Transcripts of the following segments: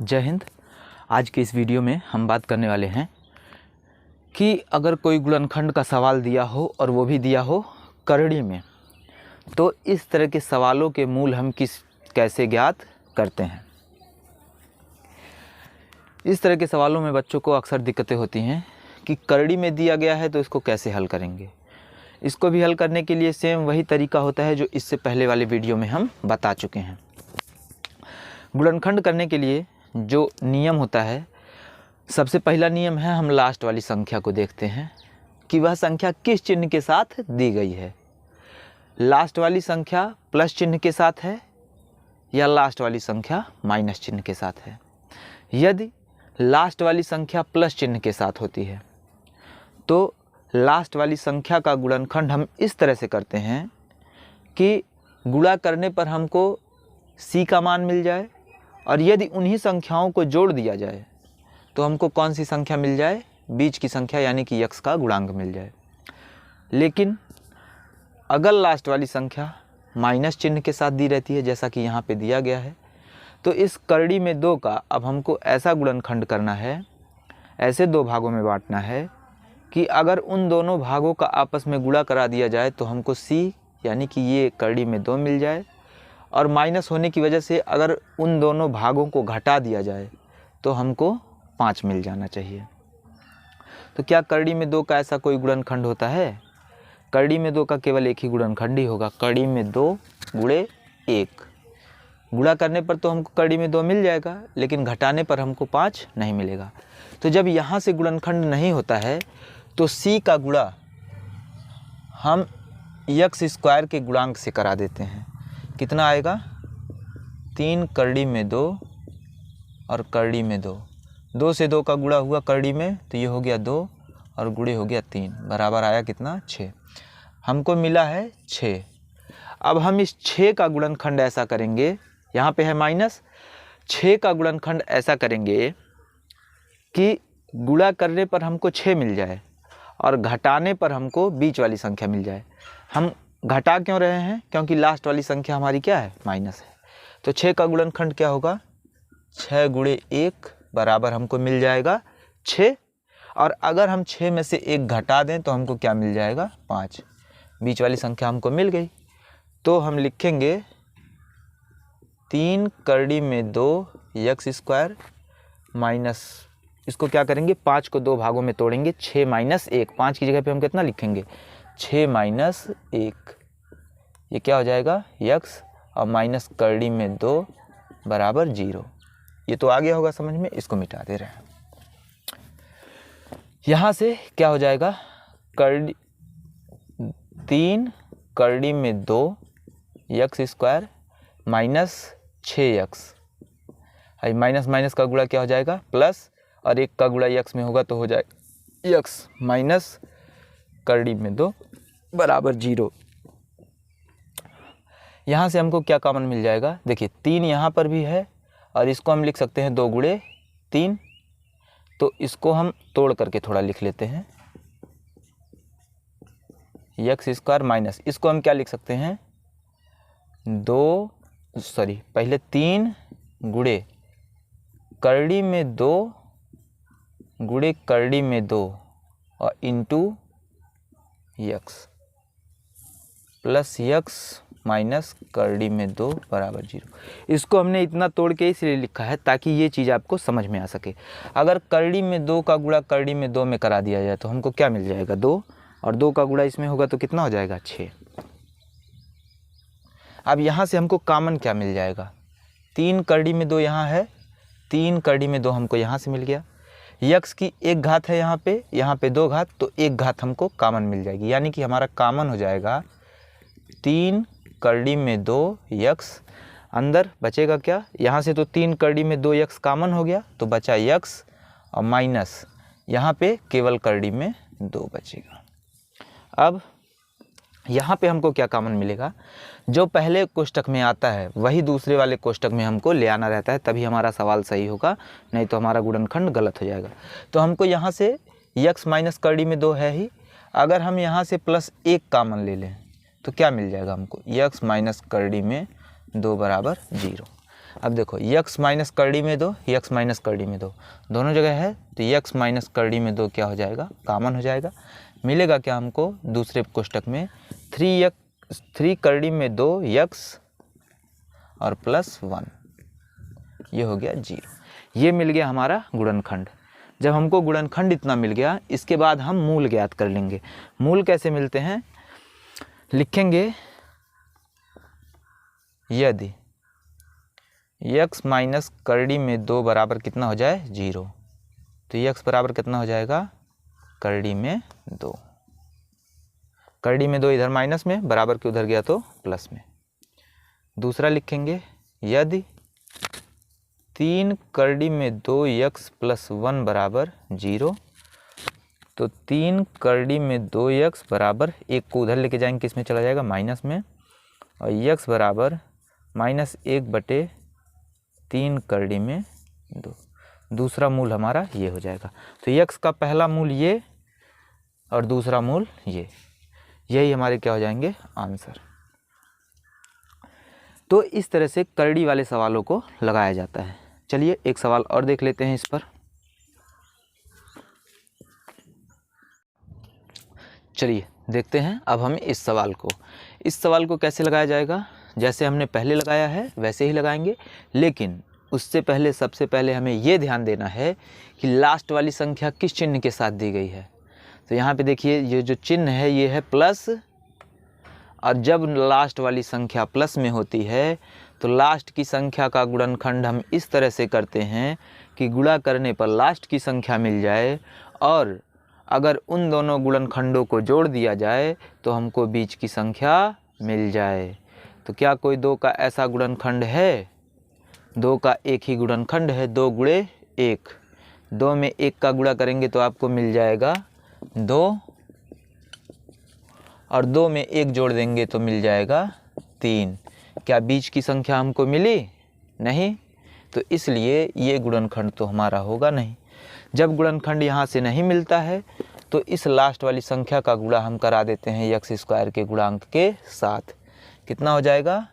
जय हिंद। आज के इस वीडियो में हम बात करने वाले हैं कि अगर कोई गुणनखंड का सवाल दिया हो और वो भी दिया हो करड़ी में, तो इस तरह के सवालों के मूल हम कैसे ज्ञात करते हैं। इस तरह के सवालों में बच्चों को अक्सर दिक्कतें होती हैं कि करड़ी में दिया गया है तो इसको कैसे हल करेंगे। इसको भी हल करने के लिए सेम वही तरीका होता है जो इससे पहले वाले वीडियो में हम बता चुके हैं। गुणनखंड करने के लिए जो नियम होता है, सबसे पहला नियम है हम लास्ट वाली संख्या को देखते हैं कि वह संख्या किस चिन्ह के साथ दी गई है। लास्ट वाली संख्या प्लस चिन्ह के साथ है या लास्ट वाली संख्या माइनस चिन्ह के साथ है। यदि लास्ट वाली संख्या प्लस चिन्ह के साथ होती है तो लास्ट वाली संख्या का गुणनखंड हम इस तरह से करते हैं कि गुणा करने पर हमको c का मान मिल जाए, और यदि उन्हीं संख्याओं को जोड़ दिया जाए तो हमको कौन सी संख्या मिल जाए, बीच की संख्या यानी कि x का गुणांक मिल जाए। लेकिन अगर लास्ट वाली संख्या माइनस चिन्ह के साथ दी रहती है जैसा कि यहाँ पे दिया गया है, तो इस करड़ी में 2 का अब हमको ऐसा गुणनखंड करना है, ऐसे 2 भागों में बांटना है कि अगर उन दोनों भागों का आपस में गुणा करा दिया जाए तो हमको c यानी कि ये करड़ी में 2 मिल जाए, और माइनस होने की वजह से अगर उन दोनों भागों को घटा दिया जाए तो हमको 5 मिल जाना चाहिए। तो क्या करड़ी में 2 का ऐसा कोई गुणनखंड होता है? करड़ी में 2 का केवल एक ही गुणनखंड ही होगा, करड़ी में 2 गुणे 1। गुणा करने पर तो हमको करड़ी में 2 मिल जाएगा, लेकिन घटाने पर हमको 5 नहीं मिलेगा। तो जब यहाँ से गुणनखंड नहीं होता है तो c का गुणा हम x स्क्वायर के गुणांक से करा देते हैं। कितना आएगा? 3 करड़ी में 2 और करड़ी में 2, 2 से 2 का गुणा हुआ करड़ी में तो ये हो गया 2 और गुणे हो गया 3, बराबर आया कितना? 6। हमको मिला है 6। अब हम इस 6 का गुणनखंड ऐसा करेंगे, यहाँ पे है माइनस, 6 का गुणनखंड ऐसा करेंगे कि गुणा करने पर हमको 6 मिल जाए और घटाने पर हमको बीच वाली संख्या मिल जाए। हम घटा क्यों रहे हैं? क्योंकि लास्ट वाली संख्या हमारी क्या है? माइनस है। तो 6 का गुणनखंड क्या होगा? 6 गुणे 1 बराबर हमको मिल जाएगा 6, और अगर हम 6 में से 1 घटा दें तो हमको क्या मिल जाएगा? 5। बीच वाली संख्या हमको मिल गई। तो हम लिखेंगे 3 करड़ी में 2 x स्क्वायर माइनस, इसको क्या करेंगे? 5 को 2 भागों में तोड़ेंगे, 6 माइनस 1, 5 की जगह पे हम कितना लिखेंगे? 6 माइनस 1, ये क्या हो जाएगा? x, और माइनस करड़ी में 2 बराबर 0। ये तो आ गया होगा समझ में, इसको मिटा दे रहे हैं। यहाँ से क्या हो जाएगा? 3 करड़ी में 2 x square minus 6x, minus minus का गुणा क्या हो जाएगा? प्लस, और 1 का गुणा x में होगा तो हो जाएगा x माइनस करड़ी में 2 बराबर 0। यहाँ से हमको क्या कॉमन मिल जाएगा? देखिए 3 यहाँ पर भी है और इसको हम लिख सकते हैं 2 गुणे 3, तो इसको हम तोड़ करके थोड़ा लिख लेते हैं, x स्क्वायर माइनस, इसको हम क्या लिख सकते हैं? पहले 3 गुणे करड़ी में 2 गुणे करड़ी में 2 और into x plus x minus करड़ी में 2 बराबर 0। इसको हमने इतना तोड़ के इसलिए लिखा है ताकि ये चीज़ आपको समझ में आ सके। अगर करड़ी में 2 का गुणा करड़ी में 2 में करा दिया जाए तो हमको क्या मिल जाएगा? 2, और 2 का गुणा इसमें होगा तो कितना हो जाएगा? 6। अब यहाँ से हमको कॉमन क्या मिल जाएगा? 3 करड़ी में 2 यहाँ है, 3 करड़ी में 2 हमको यहाँ से मिल गया, x की 1 घात है यहाँ पे 2 घात, तो 1 घात हमको कॉमन मिल जाएगी, यानी कि हमारा कॉमन हो जाएगा 3 करड़ी में 2 x, अंदर बचेगा क्या? यहाँ से तो 3 करड़ी में 2 x कॉमन हो गया तो बचा x, और माइनस यहाँ पे केवल करड़ी में 2 बचेगा। अब यहाँ पे हमको क्या कॉमन मिलेगा? जो पहले कोष्टक में आता है वही दूसरे वाले कोष्टक में हमको ले आना रहता है, तभी हमारा सवाल सही होगा, नहीं तो हमारा गुणनखंड गलत हो जाएगा। तो हमको यहाँ से x माइनस करड़ी में 2 है ही, अगर हम यहाँ से प्लस 1 कॉमन ले लें तो क्या मिल जाएगा हमको? x माइनस करड़ी में 2 बराबर 0। अब देखो यक्स माइनस करड़ी में 2, यक्स माइनस करड़ी में 2 दोनों जगह है, तो यक्स माइनस करड़ी में 2 क्या हो जाएगा, कॉमन हो जाएगा। मिलेगा क्या हमको दूसरे कोष्टक में 3 करड़ी में 2 यक्स और प्लस 1, ये हो गया 0। ये मिल गया हमारा गुणनखंड। जब हमको गुणनखंड इतना मिल गया, इसके बाद हम मूल ज्ञात कर लेंगे। मूल कैसे मिलते हैं, लिखेंगे यदि यक्स माइनस करड़ी में 2 बराबर कितना हो जाए 0, तो यक्स बराबर कितना हो जाएगा करड़ी में 2। करड़ी में 2 इधर माइनस में, बराबर के उधर गया तो प्लस में। दूसरा लिखेंगे यदि 3 करड़ी में 2 यक्स प्लस 1 बराबर 0, तो 3 करड़ी में 2 यक्स बराबर, एक को उधर लेके जाएंगे, किस में चला जाएगा माइनस में, और यक्स बराबर -1/3 करड़ी में 2। दूसरा मूल हमारा ये हो जाएगा। तो यक्स का पहला मूल ये और दूसरा मूल ये, यही हमारे क्या हो जाएंगे आंसर। तो इस तरह से करड़ी वाले सवालों को लगाया जाता है। चलिए एक सवाल और देख लेते हैं इस पर। चलिए देखते हैं अब हम इस सवाल को कैसे लगाया जाएगा। जैसे हमने पहले लगाया है वैसे ही लगाएंगे, लेकिन उससे पहले सबसे पहले हमें ये ध्यान देना है कि लास्ट वाली संख्या किस चिन्ह के साथ दी गई है। तो यहाँ पे देखिए ये जो चिन्ह है ये है प्लस, और जब लास्ट वाली संख्या प्लस में होती है तो लास्ट की संख्या का गुणनखंड हम इस तरह से करते हैं कि गुणा करने पर लास्ट की संख्या मिल जाए, और अगर उन दोनों गुणनखंडों को जोड़ दिया जाए तो हमको बीच की संख्या मिल जाए। तो क्या कोई 2 का ऐसा गुणनखंड है, 2 का एक ही गुणनखंड है, 2 गुणे 1। 2 में 1 का गुणा करेंगे तो आपको मिल जाएगा 2, और 2 में 1 जोड़ देंगे तो मिल जाएगा 3। क्या बीच की संख्या हमको मिली? नहीं। तो इसलिए ये गुणनखंड तो हमारा होगा नहीं। जब गुणनखंड यहाँ से नहीं मिलता है तो इस लास्ट वाली संख्या का गुणा हम करा देते हैं यक्स स्क्वायर के गुणांक के साथ। कितना हो जाएगा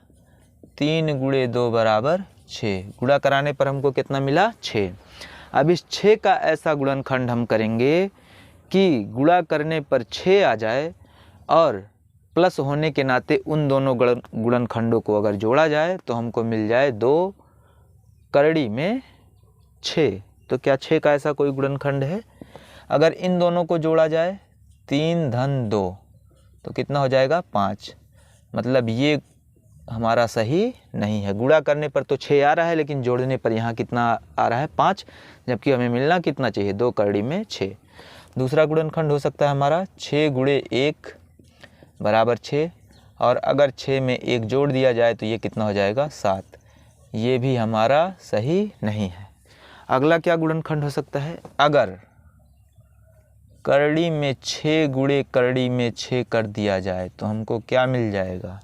3 गुणे 2 बराबर 6। गुणा कराने पर हमको कितना मिला 6। अब इस 6 का ऐसा गुणनखंड हम करेंगे कि गुणा करने पर 6 आ जाए, और प्लस होने के नाते उन दोनों गुणनखंडों को अगर जोड़ा जाए तो हमको मिल जाए 2 करड़ी में 6। तो क्या 6 का ऐसा कोई गुणनखंड है? अगर इन दोनों को जोड़ा जाए 3 धन 2 तो कितना हो जाएगा 5। मतलब ये हमारा सही नहीं है। गुणा करने पर तो 6 आ रहा है, लेकिन जोड़ने पर यहाँ कितना आ रहा है 5, जबकि हमें मिलना कितना चाहिए 2 करड़ी में 6। दूसरा गुणनखंड हो सकता है हमारा 6 गुणे 1 बराबर 6, और अगर 6 में 1 जोड़ दिया जाए तो ये कितना हो जाएगा 7। ये भी हमारा सही नहीं है। अगला क्या गुणनखंड हो सकता है, अगर करड़ी में 6 गुणे करड़ी में 6 कर दिया जाए तो हमको क्या मिल जाएगा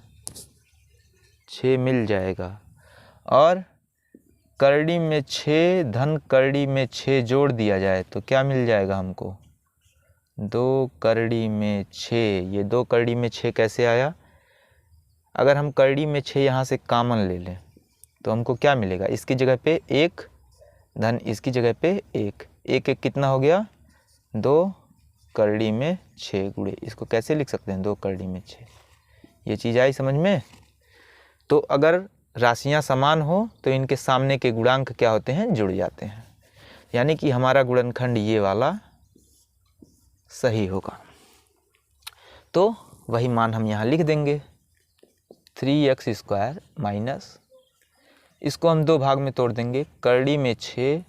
6 मिल जाएगा, और करड़ी में 6 धन करड़ी में 6 जोड़ दिया जाए तो क्या मिल जाएगा हमको 2 करड़ी में 6। ये 2 करड़ी में 6 कैसे आया, अगर हम करड़ी में 6 यहाँ से कॉमन ले लें तो हमको क्या मिलेगा, इसकी जगह पे 1 धन इसकी जगह पे 1, 1 1 कितना हो गया 2 करड़ी में 6 गुणे, इसको कैसे लिख सकते हैं 2 करड़ी में 6। ये चीज़ आई समझ में। तो अगर राशियां समान हो तो इनके सामने के गुणांक क्या होते हैं, जुड़ जाते हैं, यानी कि हमारा गुणनखंड ये वाला सही होगा। तो वही मान हम यहाँ लिख देंगे 3x² माइनस, इसको हम 2 भाग में तोड़ देंगे, करड़ी में 6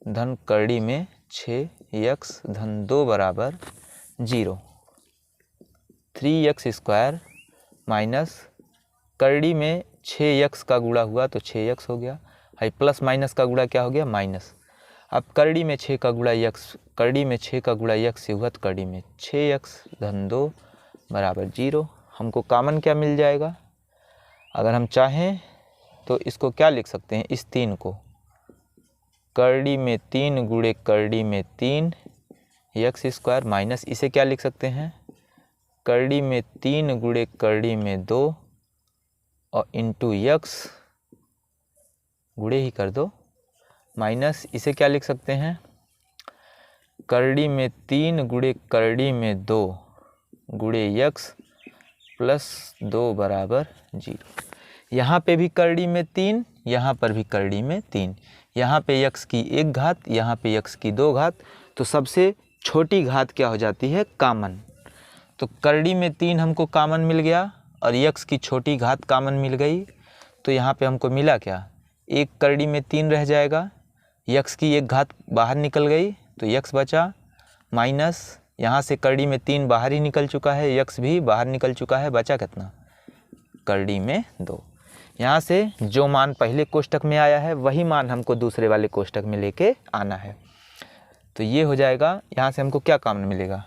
धन करड़ी में 6 x धन 2 बराबर 0। 3x² माइनस करड़ी में 6x का गुणा हुआ तो 6x हो गया, हाई प्लस माइनस का गुणा क्या हो गया माइनस। अब करड़ी में 6 का गुणा x, करड़ी में 6 का गुणा x से हुआ तो करड़ी में 6x धन 2 बराबर 0। हमको कॉमन क्या मिल जाएगा, अगर हम चाहें तो इसको क्या लिख सकते हैं, इस 3 को करड़ी में 3 गुणे करड़ी में 3 x² माइनस, इसे क्या लिख सकते हैं करड़ी में 3 गुणे करड़ी में 2 और इंटू x गुणे ही कर दो, माइनस इसे क्या लिख सकते हैं, करड़ी में 3 गुणे करड़ी में 2 गुणे यक्स प्लस 2 बराबर 0। यहाँ पे भी करड़ी में 3, यहाँ पर भी करड़ी में 3, यहाँ पे यक्स की 1 घात, यहाँ पे यक्स की 2 घात, तो सबसे छोटी घात क्या हो जाती है, कॉमन। तो करड़ी में 3 हमको कॉमन मिल गया और यक्स की छोटी घात कॉमन मिल गई, तो यहाँ पे हमको मिला क्या, एक करड़ी में 3 रह जाएगा, यक्स की 1 घात बाहर निकल गई तो यक्स बचा, माइनस यहाँ से करड़ी में 3 बाहर ही निकल चुका है, यक्स भी बाहर निकल चुका है, बचा कितना, करड़ी में 2। यहाँ से जो मान पहले कोष्टक में आया है वही मान हमको दूसरे वाले कोष्टक में लेके आना है। तो ये हो जाएगा, यहाँ से हमको क्या कॉमन मिलेगा,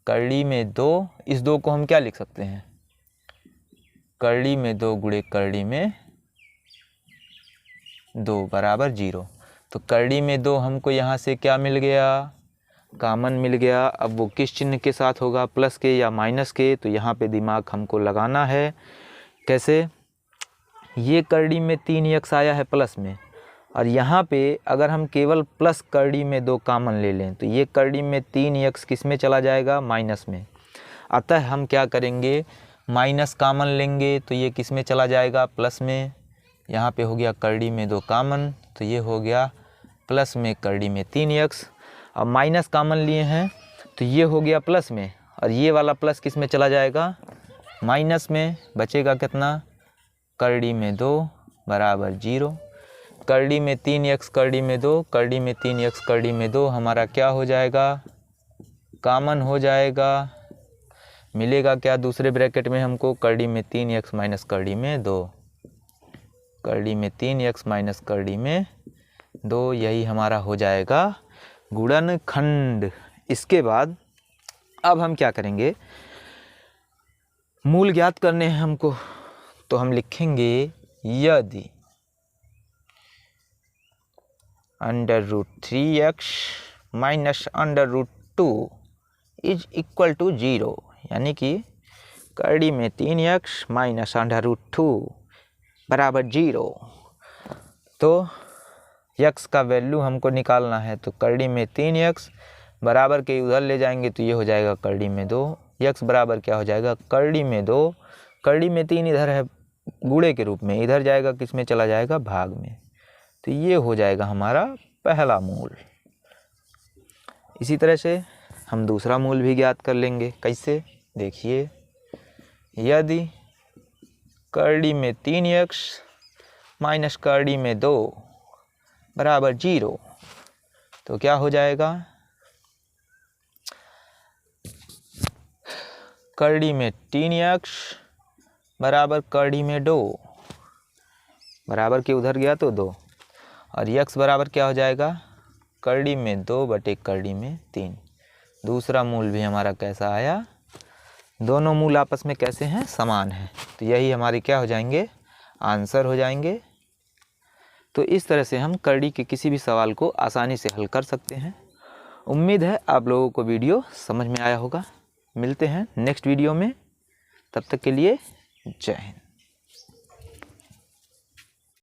करड़ी में 2, इस 2 को हम क्या लिख सकते हैं, करड़ी में 2 गुणे करड़ी में 2 बराबर 0। तो करड़ी में 2 हमको यहाँ से क्या मिल गया, कॉमन मिल गया। अब वो किस चिन्ह के साथ होगा, प्लस के या माइनस के, तो यहाँ पे दिमाग हमको लगाना है। कैसे, ये करड़ी में 3 यक्स आया है प्लस में, और यहाँ पे अगर हम केवल प्लस करड़ी में 2 कॉमन ले लें तो ये करड़ी में 3 यक्स किस में चला जाएगा, माइनस में। अतः हम क्या करेंगे, माइनस कॉमन लेंगे तो ये किस में चला जाएगा, प्लस में। यहाँ पे हो गया करड़ी में 2 कॉमन, तो ये हो गया प्लस में करड़ी में 3 यक्स। अब माइनस कॉमन लिए हैं तो ये हो गया प्लस में, और ये वाला प्लस किस में चला जाएगा, माइनस में। बचेगा कितना, करड़ी में 2 बराबर 0। करड़ी में 3 यक्स करड़ी में 2, करड़ी में 3 यक्स करड़ी में 2 हमारा क्या हो जाएगा, कॉमन हो जाएगा। मिलेगा क्या दूसरे ब्रैकेट में हमको, करड़ी में 3 यक्स माइनस करड़ी में 2, करड़ी में 3 यक्स माइनस करड़ी में 2, यही हमारा हो जाएगा गुणनखंड। इसके बाद अब हम क्या करेंगे, मूल ज्ञात करने हैं हमको, तो हम लिखेंगे यदि √3x minus √2 is equal to 0, यानी कि करड़ी में 3x माइनस √2 बराबर 0। तो यक्स का वैल्यू हमको निकालना है, तो करड़ी में 3x बराबर के उधर ले जाएंगे तो ये हो जाएगा करड़ी में 2, यक्स बराबर क्या हो जाएगा, करड़ी में 2, करड़ी में 3 इधर है गुणे के रूप में, इधर जाएगा किस में चला जाएगा, भाग में। तो ये हो जाएगा हमारा पहला मूल। इसी तरह से हम दूसरा मूल भी ज्ञात कर लेंगे। कैसे, देखिए, यदि करड़ी में 3x माइनस करड़ी में 2 बराबर 0, तो क्या हो जाएगा, करड़ी में 3x बराबर करड़ी में 2, बराबर के उधर गया तो 2, और यक्स बराबर क्या हो जाएगा, करड़ी में 2 बटे करड़ी में 3। दूसरा मूल भी हमारा कैसा आया, दोनों मूल आपस में कैसे हैं, समान हैं। तो यही हमारे क्या हो जाएंगे, आंसर हो जाएंगे। तो इस तरह से हम करड़ी के किसी भी सवाल को आसानी से हल कर सकते हैं। उम्मीद है आप लोगों को वीडियो समझ में आया होगा। मिलते हैं नेक्स्ट वीडियो में, तब तक के लिए जय हिंद।